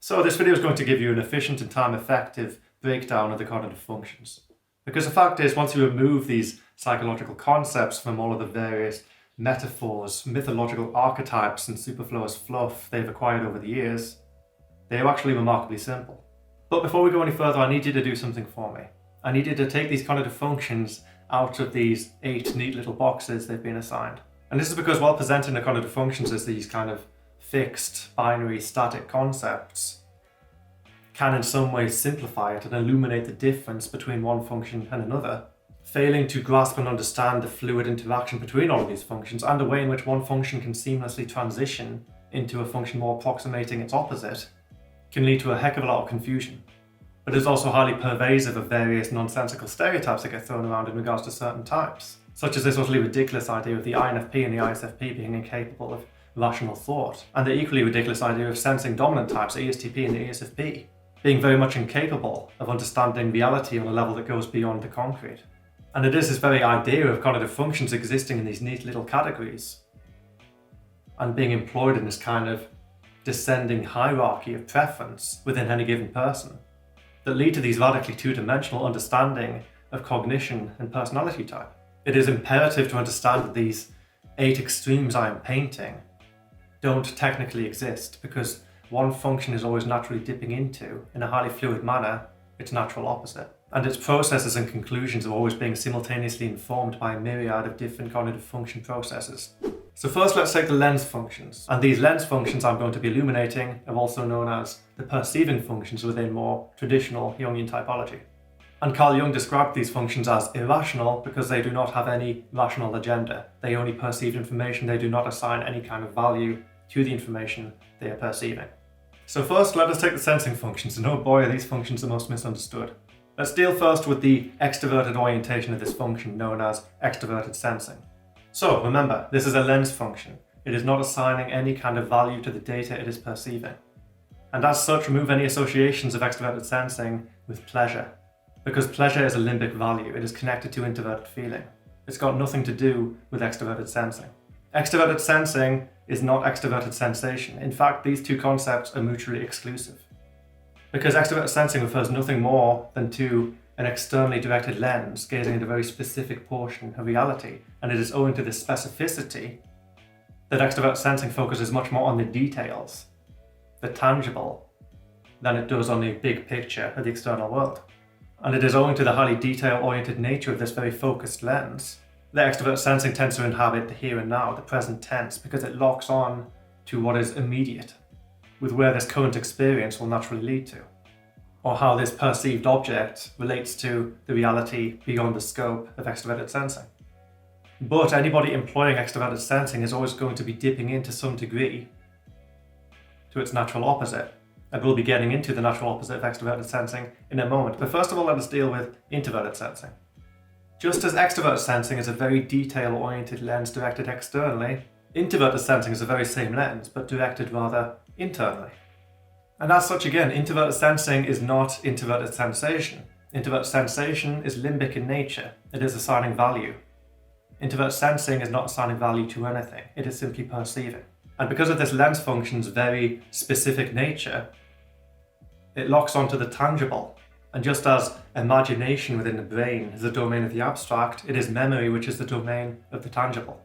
So this video is going to give you an efficient and time-effective breakdown of the cognitive functions. Because the fact is, once you remove these psychological concepts from all of the various metaphors, mythological archetypes and superfluous fluff they've acquired over the years, they are actually remarkably simple. But before we go any further, I need you to do something for me. I need you to take these cognitive functions out of these 8 neat little boxes they've been assigned. And this is because while presenting the cognitive functions as these kind of fixed, binary, static concepts, can in some ways simplify it and illuminate the difference between one function and another, failing to grasp and understand the fluid interaction between all of these functions and the way in which one function can seamlessly transition into a function more approximating its opposite, can lead to a heck of a lot of confusion. But is also highly pervasive of various nonsensical stereotypes that get thrown around in regards to certain types, such as this utterly ridiculous idea of the INFP and the ISFP being incapable of rational thought, and the equally ridiculous idea of sensing dominant types, the ESTP and the ESFP, being very much incapable of understanding reality on a level that goes beyond the concrete. And it is this very idea of cognitive functions existing in these neat little categories and being employed in this kind of descending hierarchy of preference within any given person that lead to these radically two-dimensional understanding of cognition and personality type. It is imperative to understand that these 8 extremes I am painting don't technically exist, because one function is always naturally dipping into, in a highly fluid manner, its natural opposite. And its processes and conclusions are always being simultaneously informed by a myriad of different cognitive function processes. So first, let's take the lens functions. And these lens functions I'm going to be illuminating are also known as the perceiving functions within more traditional Jungian typology. And Carl Jung described these functions as irrational because they do not have any rational agenda. They only perceive information, they do not assign any kind of value to the information they are perceiving. So first, let us take the sensing functions, and oh boy, are these functions the most misunderstood. Let's deal first with the extroverted orientation of this function, known as extraverted sensing. So remember, this is a lens function. It is not assigning any kind of value to the data it is perceiving. And as such, remove any associations of extraverted sensing with pleasure, because pleasure is a limbic value. It is connected to introverted feeling. It's got nothing to do with extraverted sensing. Extraverted sensing is not extraverted sensation. In fact, these two concepts are mutually exclusive. Because extraverted sensing refers nothing more than to an externally directed lens gazing at a very specific portion of reality, and it is owing to this specificity that extraverted sensing focuses much more on the details, the tangible, than it does on the big picture of the external world. And it is owing to the highly detail-oriented nature of this very focused lens that extrovert sensing tends to inhabit the here and now, the present tense, because it locks on to what is immediate, with where this current experience will naturally lead to, or how this perceived object relates to the reality beyond the scope of extroverted sensing. But anybody employing extroverted sensing is always going to be dipping into some degree to its natural opposite, and we'll be getting into the natural opposite of extroverted sensing in a moment. But first of all, let us deal with introverted sensing. Just as extroverted sensing is a very detail-oriented lens directed externally, introverted sensing is the very same lens, but directed rather internally. And as such, again, introverted sensing is not introverted sensation. Introverted sensation is limbic in nature. It is assigning value. Introverted sensing is not assigning value to anything. It is simply perceiving. And because of this lens function's very specific nature, it locks onto the tangible. And just as imagination within the brain is the domain of the abstract, it is memory which is the domain of the tangible.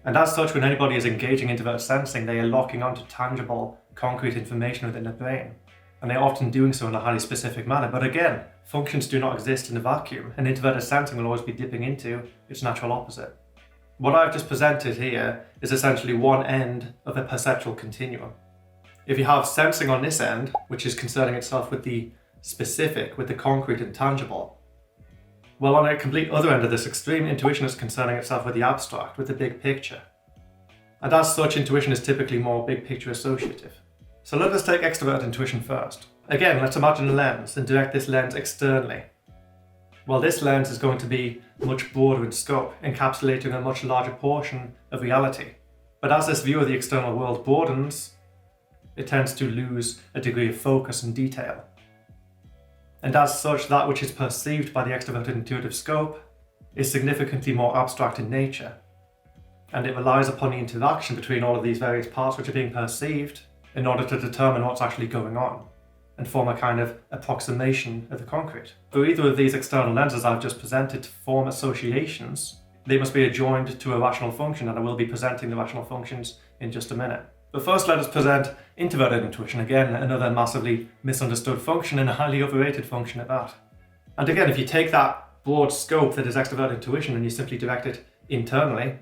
And as such, when anybody is engaging introverted sensing, they are locking onto tangible, concrete information within the brain. And they're often doing so in a highly specific manner. But again, functions do not exist in a vacuum, and introverted sensing will always be dipping into its natural opposite. What I've just presented here is essentially one end of a perceptual continuum. If you have sensing on this end, which is concerning itself with the specific, with the concrete and tangible, well, on a complete other end of this extreme, intuition is concerning itself with the abstract, with the big picture. And as such, intuition is typically more big picture associative. So let us take extroverted intuition first. Again, let's imagine a lens and direct this lens externally. Well, this lens is going to be much broader in scope, encapsulating a much larger portion of reality. But as this view of the external world broadens, it tends to lose a degree of focus and detail. And as such, that which is perceived by the extroverted intuitive scope is significantly more abstract in nature. And it relies upon the interaction between all of these various parts which are being perceived in order to determine what's actually going on and form a kind of approximation of the concrete. For either of these external lenses I've just presented to form associations, they must be adjoined to a rational function, and I will be presenting the rational functions in just a minute. But first let us present introverted intuition, again another massively misunderstood function and a highly overrated function at that. And again, if you take that broad scope that is extraverted intuition and you simply direct it internally,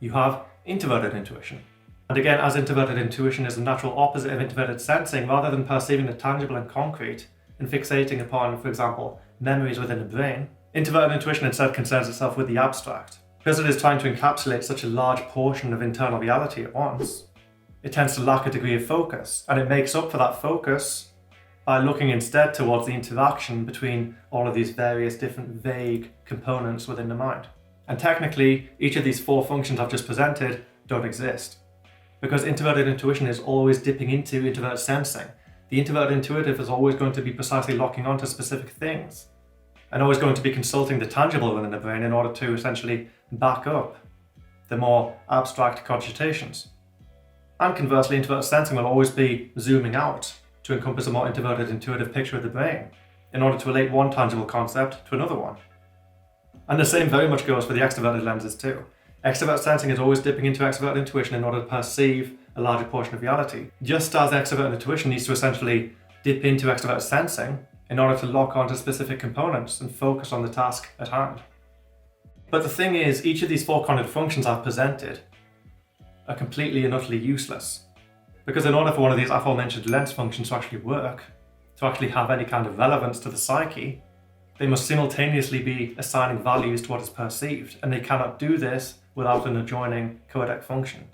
you have introverted intuition. And again, as introverted intuition is the natural opposite of introverted sensing, rather than perceiving the tangible and concrete and fixating upon, for example, memories within the brain, introverted intuition instead concerns itself with the abstract. Because it is trying to encapsulate such a large portion of internal reality at once, it tends to lack a degree of focus, and it makes up for that focus by looking instead towards the interaction between all of these various different vague components within the mind. And technically, each of these four functions I've just presented don't exist, because introverted intuition is always dipping into introverted sensing. The introverted intuitive is always going to be precisely locking onto specific things, and always going to be consulting the tangible within the brain in order to essentially back up the more abstract cogitations. And conversely, introverted sensing will always be zooming out to encompass a more introverted intuitive picture of the brain in order to relate one tangible concept to another one. And the same very much goes for the extroverted lenses too. Extroverted sensing is always dipping into extroverted intuition in order to perceive a larger portion of reality, just as extroverted intuition needs to essentially dip into extroverted sensing in order to lock onto specific components and focus on the task at hand. But the thing is, each of these four cognitive functions I've presented are completely and utterly useless. Because in order for one of these aforementioned lens functions to actually work, to actually have any kind of relevance to the psyche, they must simultaneously be assigning values to what is perceived, and they cannot do this without an adjoining codec function.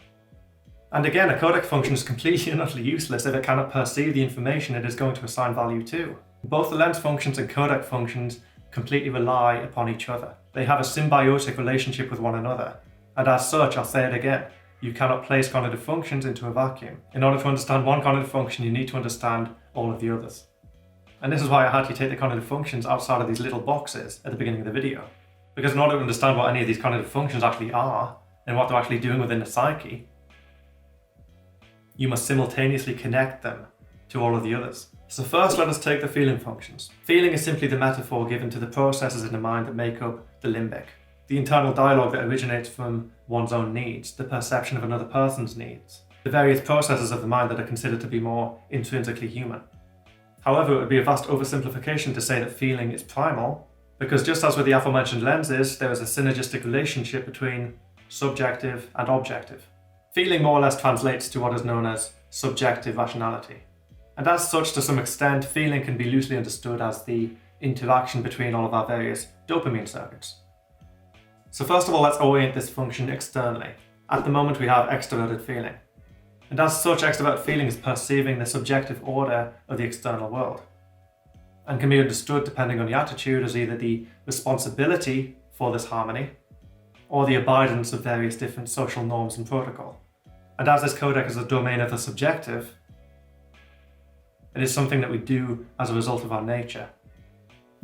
And again, a codec function is completely and utterly useless if it cannot perceive the information it is going to assign value to. Both the lens functions and codec functions completely rely upon each other. They have a symbiotic relationship with one another, and as such, I'll say it again, you cannot place cognitive functions into a vacuum. In order to understand one cognitive function, you need to understand all of the others. And this is why I had to take the cognitive functions outside of these little boxes at the beginning of the video. Because in order to understand what any of these cognitive functions actually are, and what they're actually doing within the psyche, you must simultaneously connect them to all of the others. So first, let us take the feeling functions. Feeling is simply the metaphor given to the processes in the mind that make up the limbic, the internal dialogue that originates from one's own needs, the perception of another person's needs, the various processes of the mind that are considered to be more intrinsically human. However, it would be a vast oversimplification to say that feeling is primal, because just as with the aforementioned lenses, there is a synergistic relationship between subjective and objective. Feeling more or less translates to what is known as subjective rationality. And as such, to some extent, feeling can be loosely understood as the interaction between all of our various dopamine circuits. So first of all, let's orient this function externally. At the moment, we have extraverted feeling. And as such, extraverted feeling is perceiving the subjective order of the external world, and can be understood, depending on the attitude, as either the responsibility for this harmony or the abidance of various different social norms and protocol. And as this codec is a domain of the subjective, it is something that we do as a result of our nature.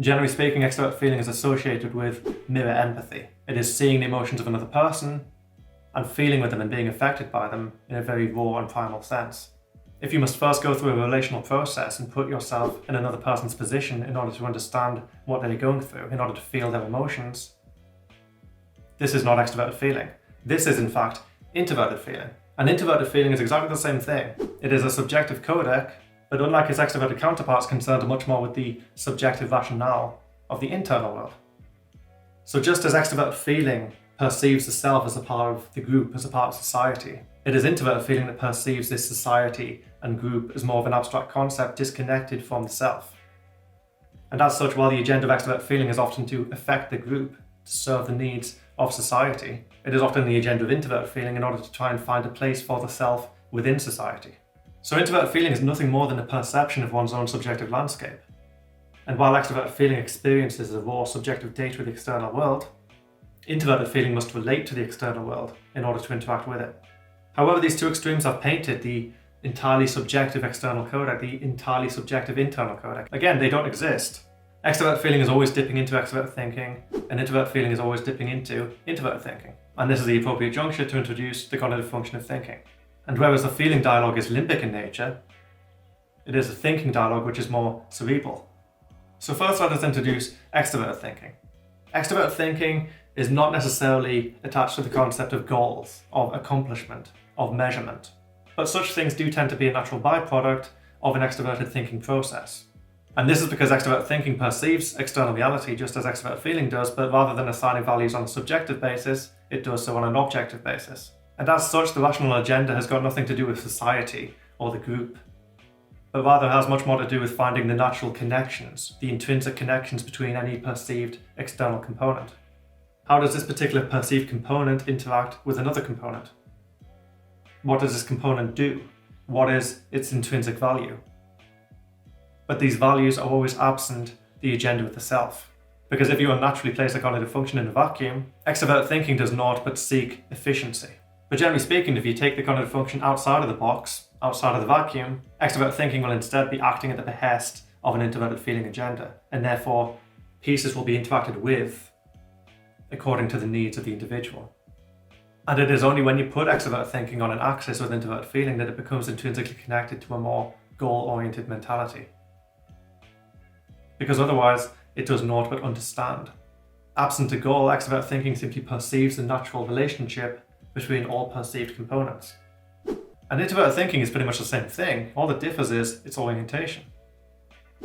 Generally speaking, extraverted feeling is associated with mirror empathy. It is seeing the emotions of another person and feeling with them and being affected by them in a very raw and primal sense. If you must first go through a relational process and put yourself in another person's position in order to understand what they're going through, in order to feel their emotions, this is not extraverted feeling. This is, in fact, introverted feeling. And introverted feeling is exactly the same thing. It is a subjective codec, but unlike its extroverted counterparts, concerned much more with the subjective rationale of the internal world. So just as extroverted feeling perceives the self as a part of the group, as a part of society, it is introverted feeling that perceives this society and group as more of an abstract concept disconnected from the self. And as such, while the agenda of extroverted feeling is often to affect the group, to serve the needs of society, it is often the agenda of introverted feeling in order to try and find a place for the self within society. So introverted feeling is nothing more than a perception of one's own subjective landscape. And while extroverted feeling experiences the raw subjective data of the external world, introverted feeling must relate to the external world in order to interact with it. However, these two extremes have painted the entirely subjective external codec, the entirely subjective internal codec. Again, they don't exist. Extroverted feeling is always dipping into extroverted thinking, and introverted feeling is always dipping into introverted thinking. And this is the appropriate juncture to introduce the cognitive function of thinking. And whereas the feeling dialogue is limbic in nature, it is a thinking dialogue which is more cerebral. So first let us introduce extroverted thinking. Extroverted thinking is not necessarily attached to the concept of goals, of accomplishment, of measurement. But such things do tend to be a natural byproduct of an extroverted thinking process. And this is because extroverted thinking perceives external reality just as extroverted feeling does, but rather than assigning values on a subjective basis, it does so on an objective basis. And as such, the rational agenda has got nothing to do with society or the group, but rather has much more to do with finding the natural connections, the intrinsic connections between any perceived external component. How does this particular perceived component interact with another component? What does this component do? What is its intrinsic value? But these values are always absent the agenda of the self. Because if you unnaturally place a cognitive function in a vacuum, extroverted thinking does naught but seek efficiency. But generally speaking, if you take the cognitive function outside of the box, outside of the vacuum, extroverted thinking will instead be acting at the behest of an introverted feeling agenda, and therefore pieces will be interacted with according to the needs of the individual. And it is only when you put extroverted thinking on an axis with introverted feeling that it becomes intrinsically connected to a more goal-oriented mentality. Because otherwise, it does naught but understand. Absent a goal, extroverted thinking simply perceives the natural relationship between all perceived components. And introverted thinking is pretty much the same thing. All that differs is its orientation.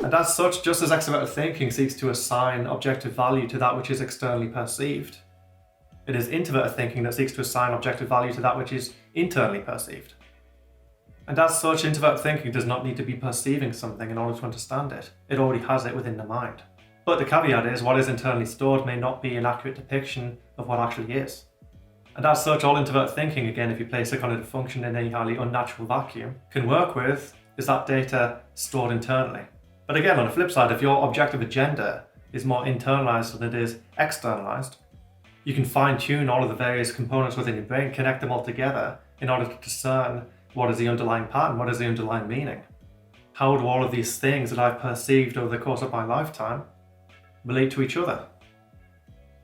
And as such, just as extroverted thinking seeks to assign objective value to that which is externally perceived, it is introverted thinking that seeks to assign objective value to that which is internally perceived. And as such, introverted thinking does not need to be perceiving something in order to understand it. It already has it within the mind. But the caveat is, what is internally stored may not be an accurate depiction of what actually is. And as such, all introverted thinking, again, if you place a cognitive function in a highly unnatural vacuum, can work with is that data stored internally. But again, on the flip side, if your objective agenda is more internalized than it is externalized, you can fine-tune all of the various components within your brain, connect them all together in order to discern what is the underlying pattern, what is the underlying meaning. How do all of these things that I've perceived over the course of my lifetime relate to each other?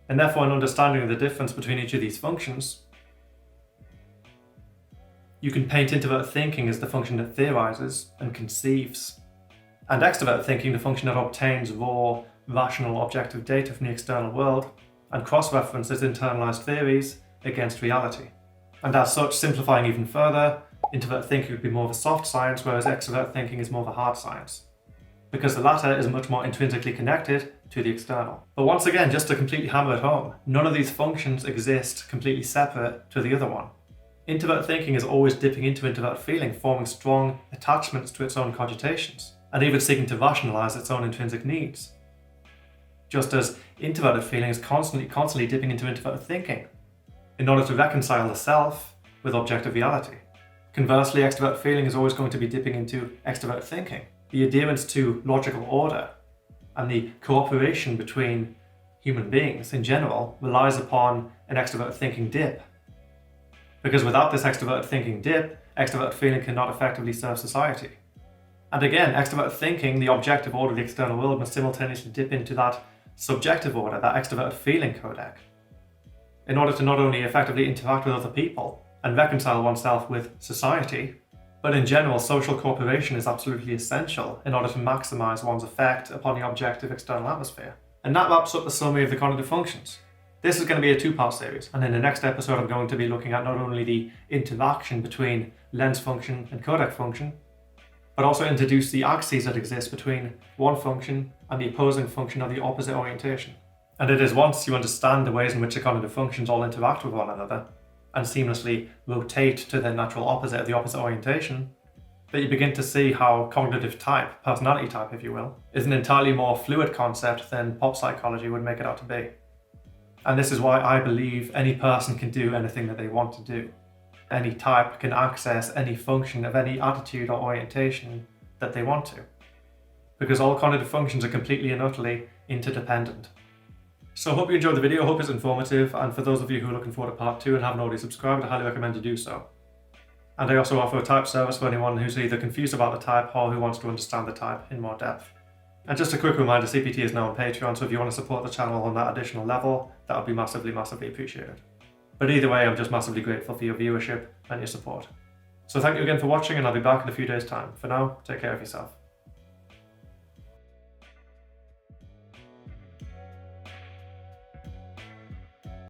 And therefore, an understanding of the difference between each of these functions, you can paint introverted thinking as the function that theorizes and conceives, and extroverted thinking the function that obtains raw, rational, objective data from the external world and cross-references internalized theories against reality. And as such, simplifying even further, introverted thinking would be more of a soft science, whereas extroverted thinking is more of a hard science, because the latter is much more intrinsically connected to the external. But once again, just to completely hammer it home, none of these functions exist completely separate to the other one. Introverted thinking is always dipping into introverted feeling, forming strong attachments to its own cogitations, and even seeking to rationalize its own intrinsic needs. Just as introverted feeling is constantly dipping into introverted thinking in order to reconcile the self with objective reality. Conversely, extroverted feeling is always going to be dipping into extroverted thinking. The adherence to logical order and the cooperation between human beings in general relies upon an extroverted thinking dip. Because without this extroverted thinking dip, extroverted feeling cannot effectively serve society. And again, extroverted thinking, the objective order of the external world, must simultaneously dip into that subjective order, that extroverted feeling codec, in order to not only effectively interact with other people and reconcile oneself with society, but in general, social cooperation is absolutely essential in order to maximize one's effect upon the objective external atmosphere. And that wraps up the summary of the cognitive functions. This is going to be a two-part series, and in the next episode I'm going to be looking at not only the interaction between lens function and codec function, but also introduce the axes that exist between one function and the opposing function of the opposite orientation. And it is once you understand the ways in which the cognitive functions all interact with one another and seamlessly rotate to their natural opposite of the opposite orientation, that you begin to see how cognitive type, personality type if you will, is an entirely more fluid concept than pop psychology would make it out to be. And this is why I believe any person can do anything that they want to do. Any type can access any function of any attitude or orientation that they want to. Because all cognitive functions are completely and utterly interdependent. So I hope you enjoyed the video, I hope it's informative, and for those of you who are looking forward to part 2 and haven't already subscribed, I highly recommend you do so. And I also offer a type service for anyone who's either confused about the type or who wants to understand the type in more depth. And just a quick reminder, CPT is now on Patreon, so if you want to support the channel on that additional level, that would be massively, massively appreciated. But either way, I'm just massively grateful for your viewership and your support. So thank you again for watching, and I'll be back in a few days' time. For now, take care of yourself.